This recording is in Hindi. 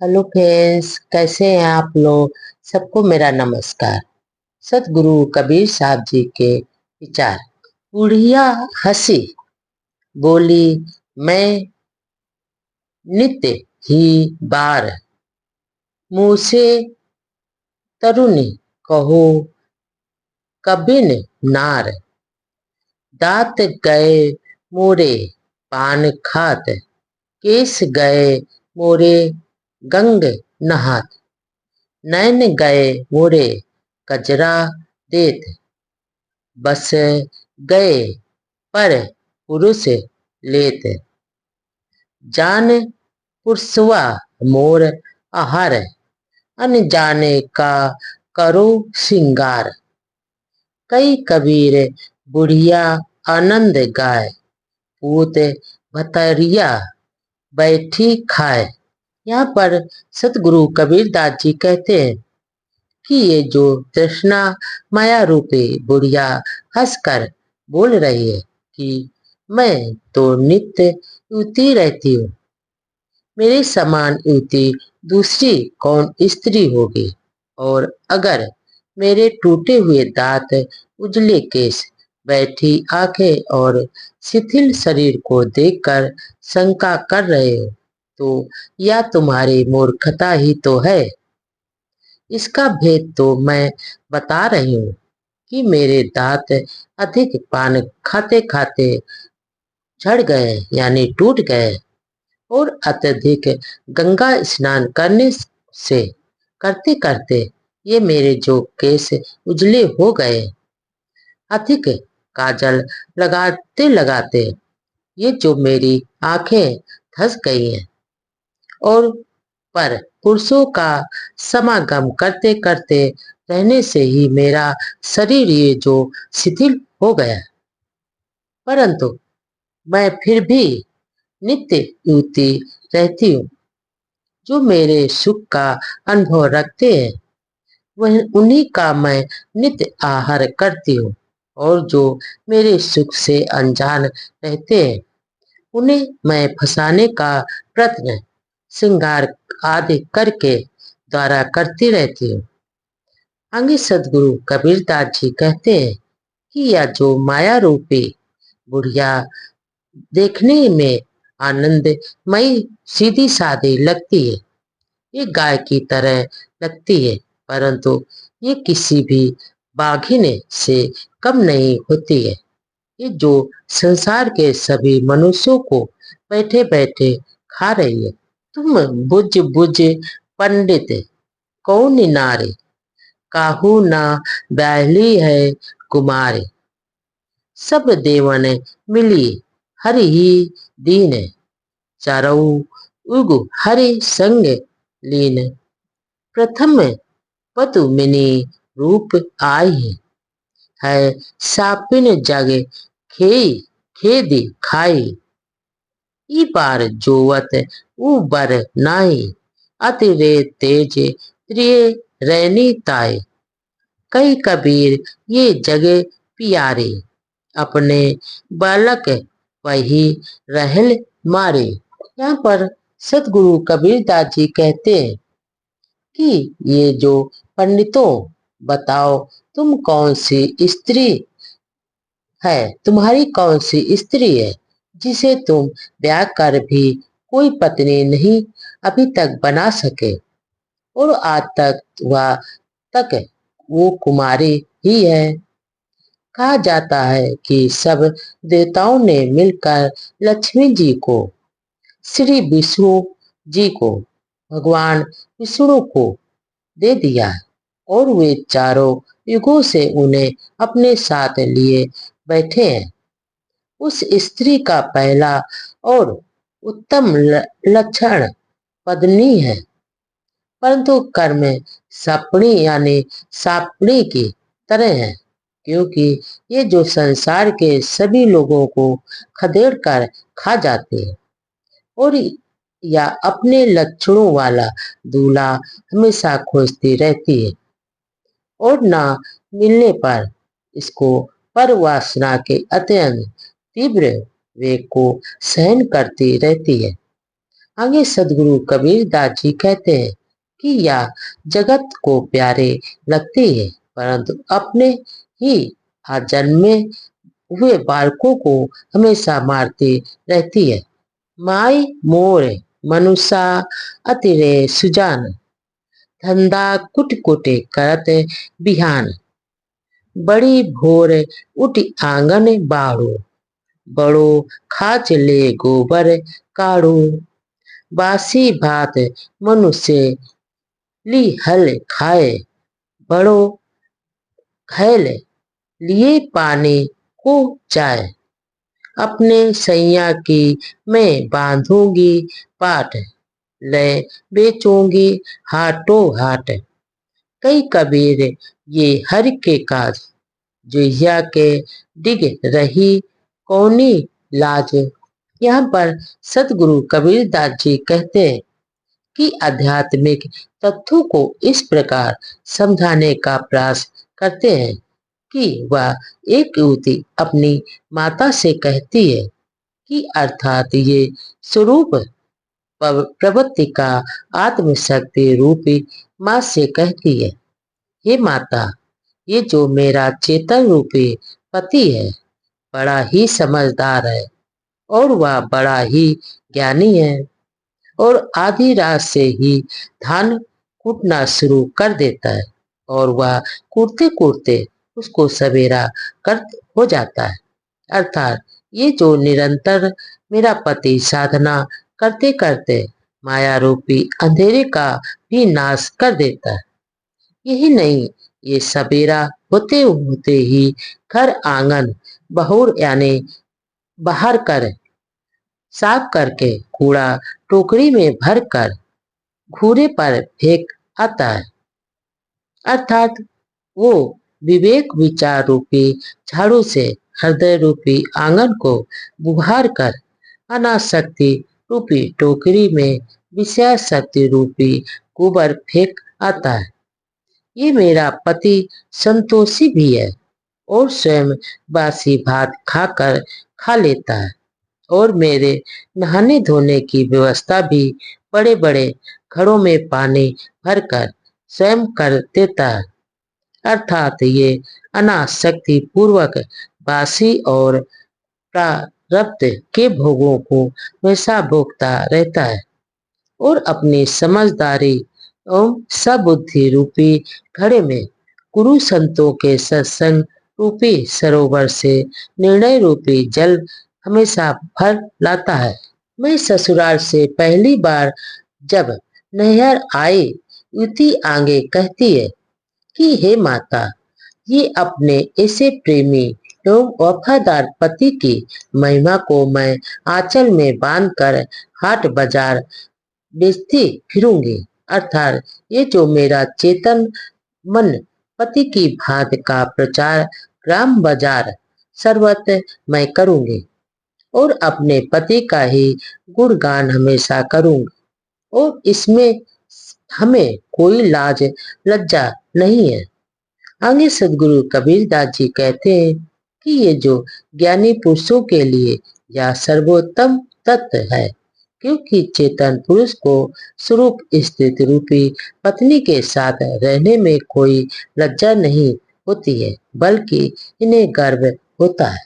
हेलो फ्रेंड्स, कैसे हैं आप लोग। सबको मेरा नमस्कार। सतगुरु कबीर साहब जी के विचार। बुढ़िया हंसी, बोली, मैं नित्य ही बार, मुँह से तरुणी कहो कबिन नार। दांत गए मोरे पान खात, केस गए मोरे गंग नहात। नैन गए मोरे कजरा देत, बस गए पर पुरुष लेत। जान पुरसवा मोर आहार, अनजाने का करो सिंगार। कई कबीर बुढ़िया आनंद गाय, पूत भतरिया बैठी खाए। यहाँ पर सतगुरु कबीरदास जी कहते हैं कि ये जो तृष्णा माया रूपी बुढ़िया हंसकर बोल रही है कि मैं तो नित्य युवती रहती हूँ, मेरे समान युवती दूसरी कौन स्त्री होगी। और अगर मेरे टूटे हुए दांत, उजले केस, बैठी आंखें और शिथिल शरीर को देखकर शंका कर रहे हो तो यह तुम्हारी मूर्खता ही तो है। इसका भेद तो मैं बता रही हूँ कि मेरे दांत अधिक पान खाते खाते झड़ गए यानी टूट गए, और अत्यधिक गंगा स्नान करने से करते करते ये मेरे जो केस उजले हो गए। अधिक काजल लगाते लगाते ये जो मेरी आंखें धंस गई हैं, और पर पुरुषों का समागम करते करते रहने से ही मेरा शरीर ये जो शिथिल हो गया। परंतु मैं फिर भी नित्य युवती रहती हूँ। जो मेरे सुख का अनुभव रखते हैं वह उन्हीं का मैं नित्य आहार करती हूँ, और जो मेरे सुख से अनजान रहते हैं उन्हें मैं फंसाने का प्रयत्न श्रृंगार आदि करके द्वारा करती रहती हूँ। आगे सदगुरु कबीरदास जी कहते हैं कि यह जो माया रूपी बुढ़िया देखने में आनंदमयी सीधी सादी लगती है, ये गाय की तरह लगती है, परंतु ये किसी भी बाघिन से कम नहीं होती है। ये जो संसार के सभी मनुष्यों को बैठे बैठे खा रही है। तुम बुझ बुझ पंडित कौन नारे, काहू ना बैली है कुमारी। सब देवन मिली हरि ही दीन, चारऊ उग हरि संग लीन। प्रथम पदुमिनी रूप आई है, सापिन जग खेई खेदी खाई। ई बार जोवत उ बर नाई, अति रे तेज प्रिय रैनी ताई। कई कबीर ये जगे पियारे, अपने बालक वही रहल मारे। यहाँ पर सतगुरु कबीरदास जी कहते हैं कि ये जो पंडितों, बताओ तुम कौन सी स्त्री है, तुम्हारी कौन सी स्त्री है जिसे तुम ब्याह कर भी कोई पत्नी नहीं अभी तक बना सके, और आज तक वह तक वो कुमारी ही है। कहा जाता है कि सब देवताओं ने मिलकर लक्ष्मी जी को, श्री विष्णु जी को, भगवान विष्णु को दे दिया, और वे चारों युगों से उन्हें अपने साथ लिए बैठे हैं। उस स्त्री का पहला और उत्तम लक्षण पत्नी है, परंतु कर्म सपनी यानी सापनी की तरह है, क्योंकि ये जो संसार के सभी लोगों को खदेड़ कर खा जाते हैं, और या अपने लक्षणों वाला दूल्हा हमेशा खोजती रहती है, और ना मिलने पर इसको पर वासना के अत्यंत तीव्र वेग को सहन करती रहती है। आगे सदगुरु कबीर दास जी कहते हैं कि यह जगत को प्यारे लगती है, परंतु अपने ही जन्मे हुए बालकों को हमेशा मारती रहती है। माई मोर मनुष्य अतिरे सुजान, धंधा कुट कुटे करत बिहान, बड़ी भोर उठ आंगन बाड़ो, बड़ो खाच ले गोबर काढ़ो, बासी भात मनुष्य ली हल खाए, बड़ो खैल लिए पानी को जाए, अपने सैया की मैं बांधूंगी पाट, ले बेचूंगी हाटो हाट, कई कबीर ये हर के काज, जुहिया के डिग रही कौनी लाज। यहाँ पर सतगुरु कबीर दास जी कहते हैं कि आध्यात्मिक तथ्यों को इस प्रकार समझाने का प्रयास करते हैं कि वह एक युवती अपनी माता से कहती है कि अर्थात ये स्वरूप प्रवृत्ति का आत्मशक्ति रूपी माँ से कहती है, हे माता, ये जो मेरा चेतन रूपी पति है बड़ा ही समझदार है और वह बड़ा ही ज्ञानी है और आधी रात से ही धान कूटना शुरू कर देता है और वह कूटते कूटते उसको सवेरा कर हो जाता है। अर्थात ये जो निरंतर मेरा पति साधना करते करते माया रूपी अंधेरे का भी नाश कर देता है। यही नहीं, ये सवेरा होते होते ही घर आंगन बहुर यानी बाहर कर साफ करके कूड़ा टोकरी में भर कर घूरे पर फेंक आता है। अर्थात वो विवेक विचार रूपी झाड़ू से हृदय रूपी आंगन को बुहार कर अनाशक्ति रूपी टोकरी में विषय शक्ति रूपी गोबर फेंक आता है। ये मेरा पति संतोषी भी है और स्वयं बासी भात खाकर खा लेता है और मेरे नहाने धोने की व्यवस्था भी बड़े बड़े घड़ों में पानी भरकर स्वयं कर देता है। अर्थात ये अनासक्ति पूर्वक बासी और प्रारब्ध के भोगों को हमेशा भोगता रहता है और अपनी समझदारी एवं सबुद्धि रूपी घड़े में गुरु संतों के सत्संग रूपी सरोवर से निर्णय रूपी जल हमेशा भर लाता है। मैं ससुराल से पहली बार जब नैहर आई, युति आगे कहती है कि हे माता, ये अपने ऐसे प्रेमी एवं वफादार पति की महिमा को मैं आंचल में बांधकर हाट बाजार बेचती फिरूंगी। अर्थात ये जो मेरा चेतन मन पति की भांति का प्रचार ग्राम बाजार सर्वत्र मैं करूंगी और अपने पति का ही गुणगान हमेशा करूंगी और इसमें हमें कोई लाज लज्जा नहीं है। आगे सदगुरु कबीर दास जी कहते हैं कि ये जो ज्ञानी पुरुषों के लिए यह सर्वोत्तम तत्व है, क्योंकि चेतन पुरुष को स्वरूप स्थित रूपी पत्नी के साथ रहने में कोई लज्जा नहीं होती है, बल्कि इन्हें गर्व होता है।